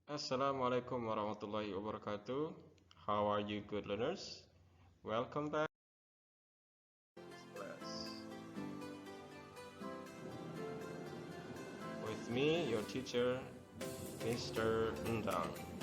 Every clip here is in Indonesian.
Assalamualaikum warahmatullahi wabarakatuh. How are you, good learners? Welcome back to class with me, your teacher, Mr. Ndang.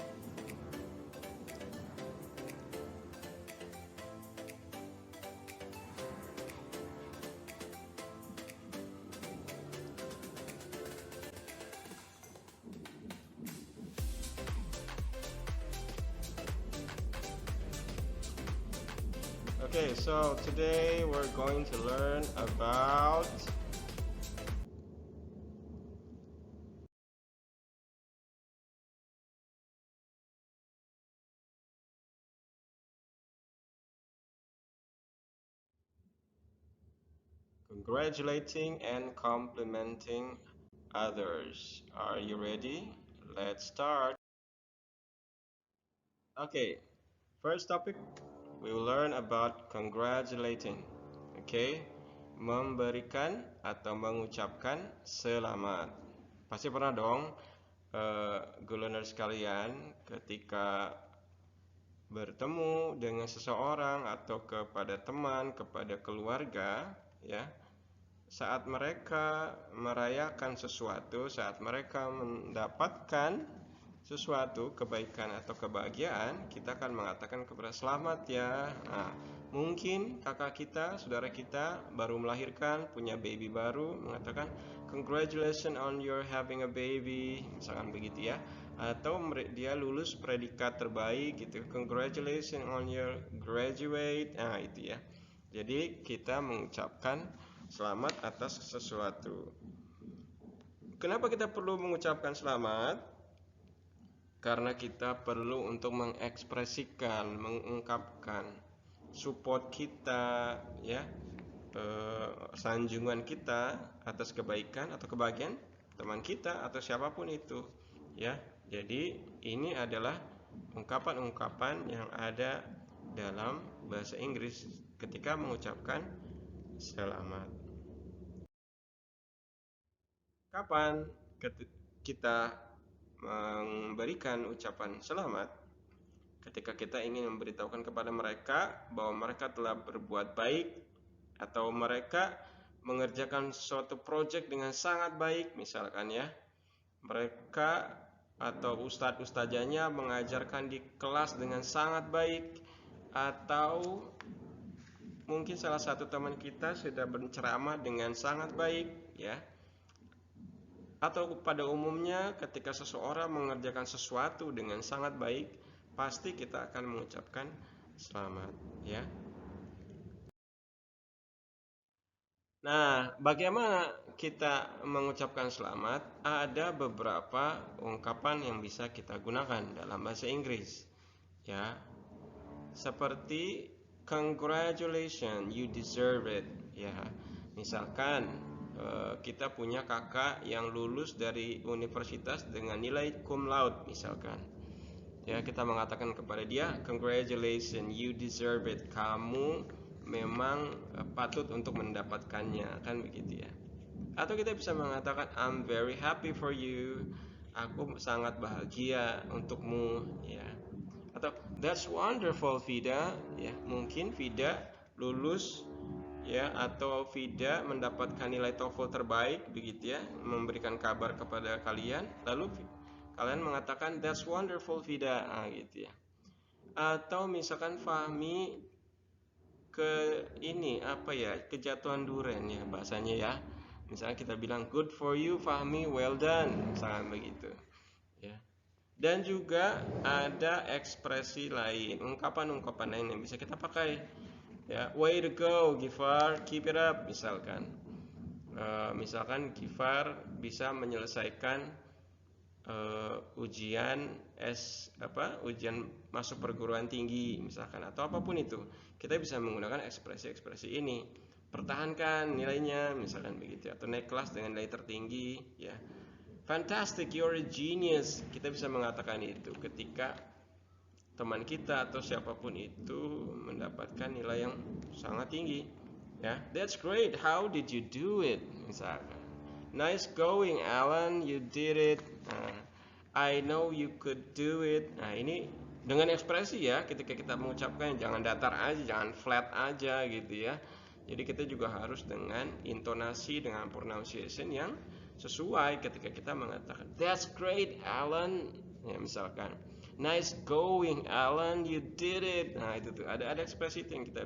Okay, so today we're going to learn about congratulating and complimenting others. Are you ready? Let's start. Okay, first topic we will learn about congratulating. Okay, memberikan atau mengucapkan selamat. Pasti pernah dong, Gulener sekalian, ketika bertemu dengan seseorang atau kepada teman, kepada keluarga, ya, saat mereka merayakan sesuatu, saat mereka mendapatkan sesuatu kebaikan atau kebahagiaan, kita akan mengatakan kepada selamat ya. Nah, mungkin kakak kita, saudara kita baru melahirkan, punya baby baru, mengatakan congratulations on your having a baby, misalkan begitu ya. Atau dia lulus predikat terbaik gitu, congratulations on your graduate. Nah, itu ya. Jadi kita mengucapkan selamat atas sesuatu. Kenapa kita perlu mengucapkan selamat? Karena kita perlu untuk mengekspresikan, mengungkapkan support kita, ya, sanjungan kita atas kebaikan atau kebahagiaan teman kita atau siapapun itu, ya. Jadi ini adalah ungkapan-ungkapan yang ada dalam bahasa Inggris ketika mengucapkan selamat. Kapan kita memberikan ucapan selamat? Ketika kita ingin memberitahukan kepada mereka bahwa mereka telah berbuat baik atau mereka mengerjakan suatu proyek dengan sangat baik, misalkan ya. Mereka atau ustadz-ustadzanya mengajarkan di kelas dengan sangat baik, atau mungkin salah satu teman kita sudah berceramah dengan sangat baik, ya. Atau pada umumnya ketika seseorang mengerjakan sesuatu dengan sangat baik, pasti kita akan mengucapkan selamat, ya. Nah, bagaimana kita mengucapkan selamat? Ada beberapa ungkapan yang bisa kita gunakan dalam bahasa Inggris, ya. Seperti congratulations, you deserve it, ya. Misalkan kita punya kakak yang lulus dari universitas dengan nilai cum laude, misalkan, ya, kita mengatakan kepada dia congratulations, you deserve it, kamu memang patut untuk mendapatkannya, kan begitu ya. Atau kita bisa mengatakan I'm very happy for you, aku sangat bahagia untukmu, ya. Atau that's wonderful Vida, ya, mungkin Vida lulus, ya, atau Vida mendapatkan nilai TOEFL terbaik, begitu ya, memberikan kabar kepada kalian, lalu kalian mengatakan that's wonderful Vida, gitu ya. Atau misalkan Fahmi ke ini apa ya, kejatuhan duren ya bahasanya ya, misalnya kita bilang good for you Fahmi, well done, misalkan begitu ya. Dan juga ada ekspresi lain, ungkapan-ungkapan lain yang bisa kita pakai, ya, way to go Gifar, keep it up, misalkan. Misalkan Gifar bisa menyelesaikan ujian masuk perguruan tinggi, misalkan, atau apapun itu, kita bisa menggunakan ekspresi-ekspresi ini. Pertahankan nilainya, misalkan begitu, atau naik kelas dengan nilai tertinggi, ya. Fantastic, you're a genius, kita bisa mengatakan itu ketika teman kita atau siapapun itu mendapatkan nilai yang sangat tinggi, ya. That's great, how did you do it, misalkan. Nice going Alan, you did it. Nah, I know you could do it. Nah, ini dengan ekspresi ya, ketika kita mengucapkan jangan datar aja, jangan flat aja gitu ya. Jadi kita juga harus dengan intonasi, dengan pronunciation yang sesuai ketika kita mengatakan that's great Alan, ya misalkan nice going Alan, you did it. Nah itu tuh ada ekspresi itu yang kita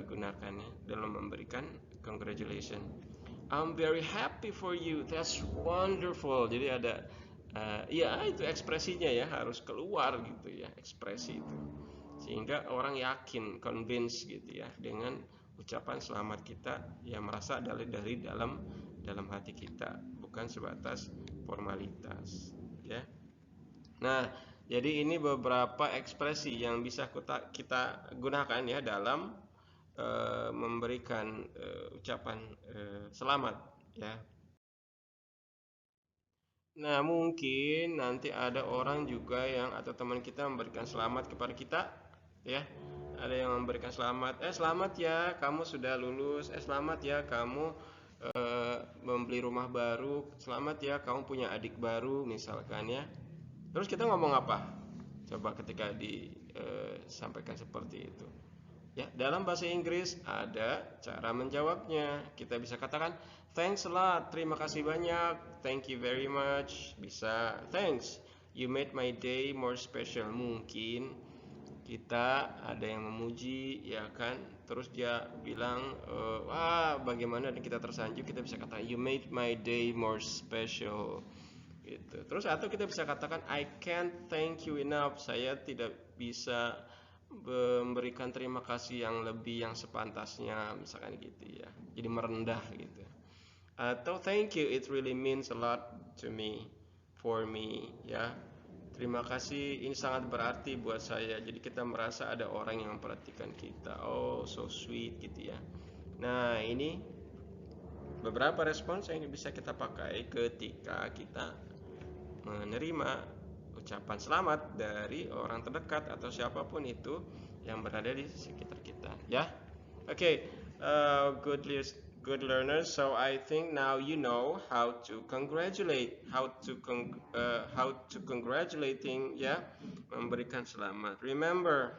gunakan ya dalam memberikan congratulation. I'm very happy for you, that's wonderful. Jadi ada ya itu ekspresinya ya harus keluar gitu ya, ekspresi itu sehingga orang yakin, convince gitu ya dengan ucapan selamat kita yang merasa dari dalam hati kita, bukan sebatas formalitas ya. Nah, jadi ini beberapa ekspresi yang bisa kita gunakan ya dalam memberikan ucapan selamat ya. Nah, mungkin nanti ada orang juga yang atau teman kita memberikan selamat kepada kita, ya. Ada yang memberikan selamat, selamat ya kamu sudah lulus, selamat ya kamu membeli rumah baru, selamat ya kamu punya adik baru misalkan ya. Terus kita ngomong apa? Coba ketika disampaikan seperti itu. Ya, dalam bahasa Inggris ada cara menjawabnya. Kita bisa katakan thanks a lot, terima kasih banyak, thank you very much. Bisa thanks, you made my day more special. Mungkin kita ada yang memuji ya kan, terus dia bilang wah bagaimana dan kita tersanjung, kita bisa katakan you made my day more special gitu. Terus atau kita bisa katakan I can't thank you enough, saya tidak bisa memberikan terima kasih yang lebih yang sepantasnya misalkan gitu ya, jadi merendah gitu. Atau thank you, it really means a lot to me, for me ya, terima kasih ini sangat berarti buat saya, jadi kita merasa ada orang yang memperhatikan kita, oh so sweet gitu ya. Nah ini beberapa respons yang bisa kita pakai ketika kita menerima ucapan selamat dari orang terdekat atau siapapun itu yang berada di sekitar kita ya. Okay, good learners, so I think now you know how to congratulate, how to congratulating ya, memberikan selamat. Remember,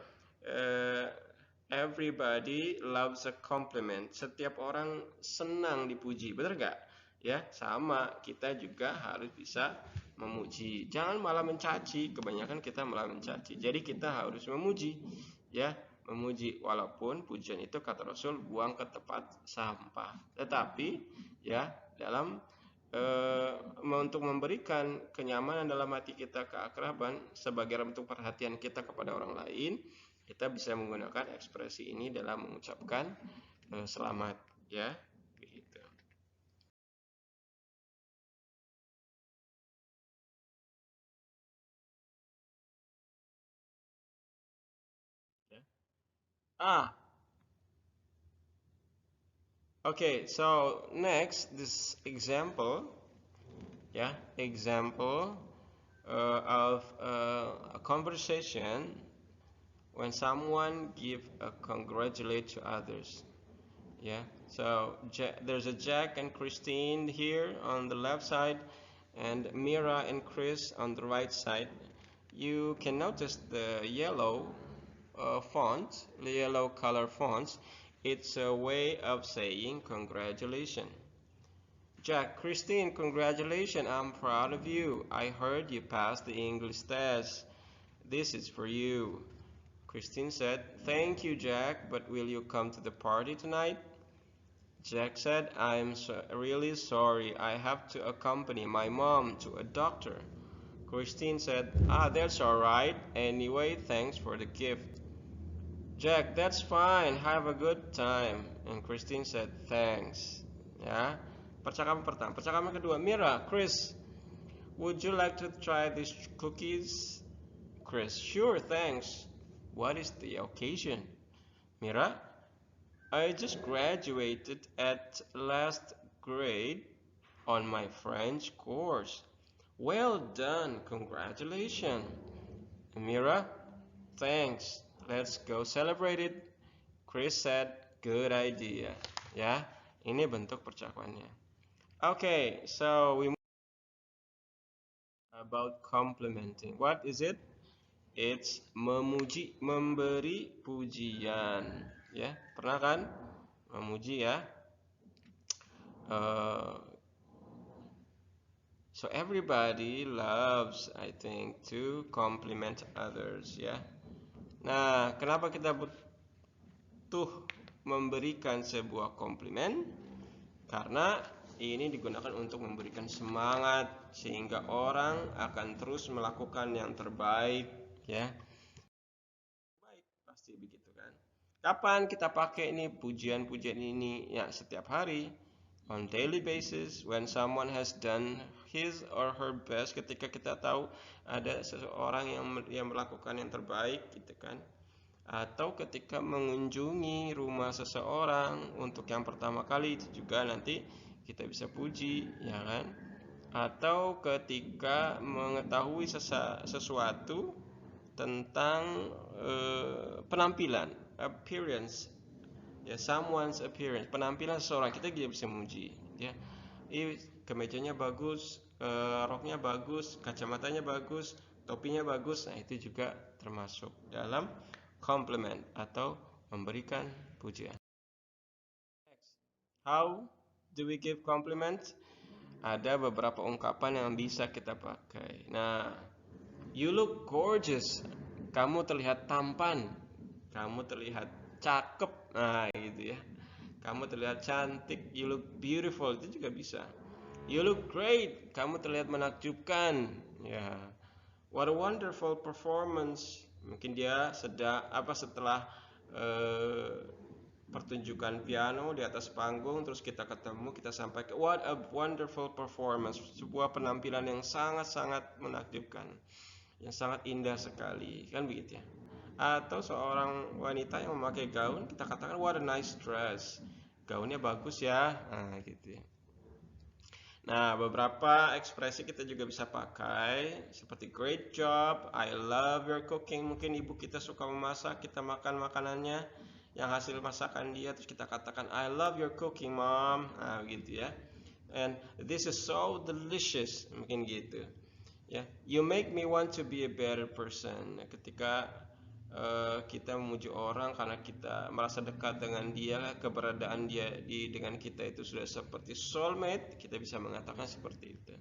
everybody loves a compliment. Setiap orang senang dipuji, benar gak? Ya, sama kita juga harus bisa memuji. Jangan malah mencaci, kebanyakan kita malah mencaci. Jadi kita harus memuji, ya, memuji. Walaupun pujian itu kata Rasul buang ke tempat sampah. Tetapi ya dalam untuk memberikan kenyamanan dalam hati kita, keakraban sebagai bentuk perhatian kita kepada orang lain, kita bisa menggunakan ekspresi ini dalam mengucapkan selamat ya. Okay, so next this example, yeah, example of a conversation when someone give a congratulate to others. Yeah, so there's a Jack and Christine here on the left side, and Mira and Chris on the right side. You can notice the yellow font, the yellow color fonts. It's a way of saying congratulations. Jack, Christine, congratulations, I'm proud of you. I heard you passed the English test. This is for you. Christine said, thank you, Jack, but will you come to the party tonight? Jack said, I'm really sorry. I have to accompany my mom to a doctor. Christine said, that's all right. Anyway, thanks for the gift. Jack, that's fine. Have a good time. And Christine said, thanks. Ya, percakapan pertama. Percakapan kedua, Mira, Chris, would you like to try these cookies? Chris, sure, thanks. What is the occasion? Mira, I just graduated at last grade on my French course. Well done, congratulations. Mira, thanks. Let's go celebrate it. Chris said, good idea. Ya, ini bentuk percakapannya. Okay, so we about complimenting. What is it? It's memuji, memberi pujian. Ya, pernah kan? Memuji ya. So everybody loves, I think, to compliment others ya. Nah, kenapa kita butuh memberikan sebuah komplimen? Karena ini digunakan untuk memberikan semangat sehingga orang akan terus melakukan yang terbaik ya. Baik, pasti begitu kan. Kapan kita pakai ini pujian-pujian ini? Ya, setiap hari. On daily basis, when someone has done his or her best, ketika kita tahu ada seseorang yang melakukan yang terbaik gitu kan, atau ketika mengunjungi rumah seseorang untuk yang pertama kali, itu juga nanti kita bisa puji ya kan, atau ketika mengetahui sesuatu tentang penampilan, appearance ya, someone's appearance, penampilan seseorang, kita juga bisa memuji ya. Kemejanya bagus, roknya bagus, kacamatanya bagus, topinya bagus. Nah, itu juga termasuk dalam compliment atau memberikan pujian. Next, how do we give compliments? Ada beberapa ungkapan yang bisa kita pakai. Nah, you look gorgeous, kamu terlihat tampan, kamu terlihat cakep, nah gitu ya. Kamu terlihat cantik, you look beautiful, itu juga bisa. You look great, kamu terlihat menakjubkan, ya. What a wonderful performance. Mungkin dia setelah pertunjukan piano di atas panggung, terus kita ketemu, kita sampaikan what a wonderful performance, sebuah penampilan yang sangat-sangat menakjubkan, yang sangat indah sekali, kan begitu ya. Atau seorang wanita yang memakai gaun, kita katakan what a nice dress, gaunnya bagus ya, nah gitu ya. Nah, beberapa ekspresi kita juga bisa pakai seperti great job, I love your cooking. Mungkin ibu kita suka memasak, kita makan makanannya yang hasil masakan dia, terus kita katakan I love your cooking mom, nah gitu ya. And this is so delicious, mungkin gitu ya. You make me want to be a better person. Ketika kita memuji orang karena kita merasa dekat dengan dia, keberadaan dia dengan kita itu sudah seperti soulmate, kita bisa mengatakan seperti itu.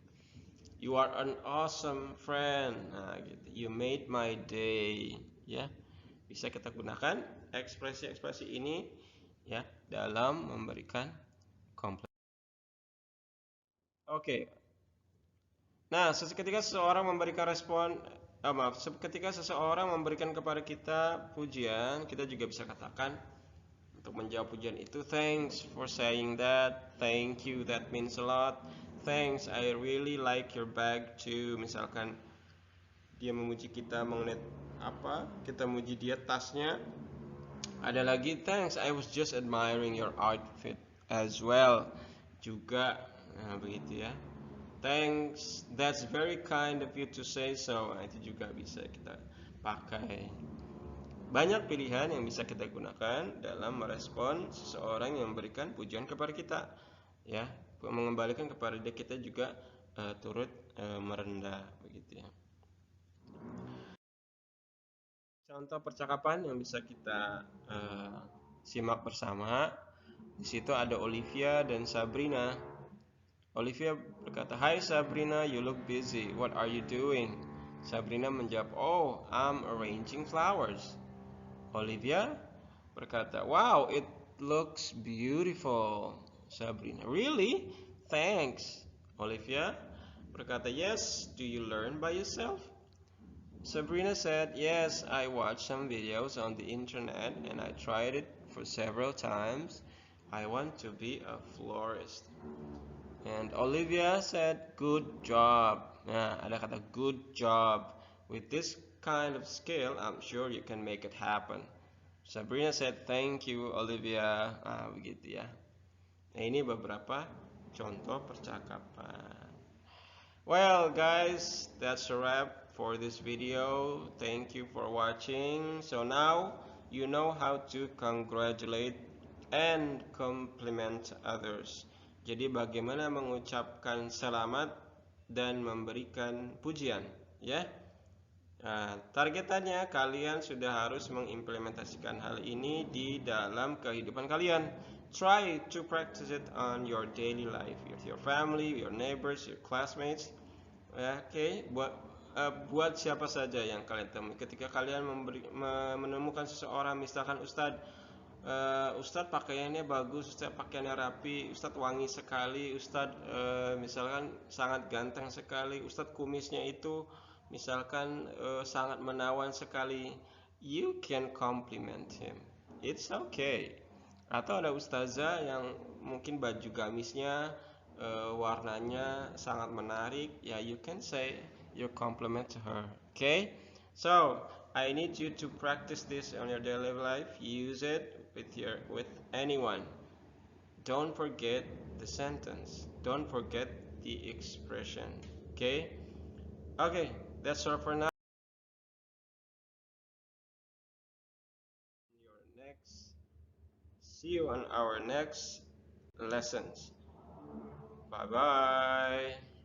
You are an awesome friend. Nah, gitu. You made my day. Ya, bisa kita gunakan ekspresi-ekspresi ini ya dalam memberikan komplimen. Oke. Nah, ketika seseorang memberikan respon, ketika seseorang memberikan kepada kita pujian, kita juga bisa katakan untuk menjawab pujian itu, thanks for saying that, thank you, that means a lot, thanks, I really like your bag too. Misalkan dia memuji kita mengenai apa, kita memuji dia tasnya. Ada lagi, thanks, I was just admiring your outfit as well. Juga, nah begitu ya. Thanks, that's very kind of you to say so. Nah, itu juga bisa kita pakai. Banyak pilihan yang bisa kita gunakan dalam merespon seseorang yang memberikan pujian kepada kita. Ya, mengembalikan kepada dia, kita juga turut merendah begitu ya. Contoh percakapan yang bisa kita simak bersama. Di situ ada Olivia dan Sabrina. Olivia berkata, "Hi Sabrina, you look busy. What are you doing?" Sabrina menjawab, "Oh, I'm arranging flowers." Olivia berkata, "Wow, it looks beautiful." Sabrina, "Really? Thanks." Olivia berkata, "Yes, do you learn by yourself?" Sabrina said, "Yes, I watched some videos on the internet and I tried it for several times. I want to be a florist." And Olivia said, "Good job." Nah, ada kata good job. With this kind of skill, I'm sure you can make it happen. Sabrina said, "Thank you, Olivia." Nah, begitu ya. Nah, ini beberapa contoh percakapan. Well, guys, that's a wrap for this video. Thank you for watching. So now you know how to congratulate and compliment others. Jadi bagaimana mengucapkan selamat dan memberikan pujian, ya. Nah, targetannya kalian sudah harus mengimplementasikan hal ini di dalam kehidupan kalian. Try to practice it on your daily life with your family, your neighbors, your classmates. Ya, oke, buat siapa saja yang kalian temui. Ketika kalian menemukan seseorang, misalkan Ustadz, Ustadz pakaiannya bagus, Ustadz pakaiannya rapi, Ustadz wangi sekali, Ustadz misalkan sangat ganteng sekali, Ustadz kumisnya itu misalkan sangat menawan sekali, you can compliment him. It's okay. Atau ada ustazah yang mungkin baju gamisnya warnanya sangat menarik, ya you can say your compliment to her. Okay? So, I need you to practice this on your daily life. Use it with anyone. Don't forget the sentence. Don't forget the expression. Okay? Okay, that's all for now. See you on our next lessons. Bye bye.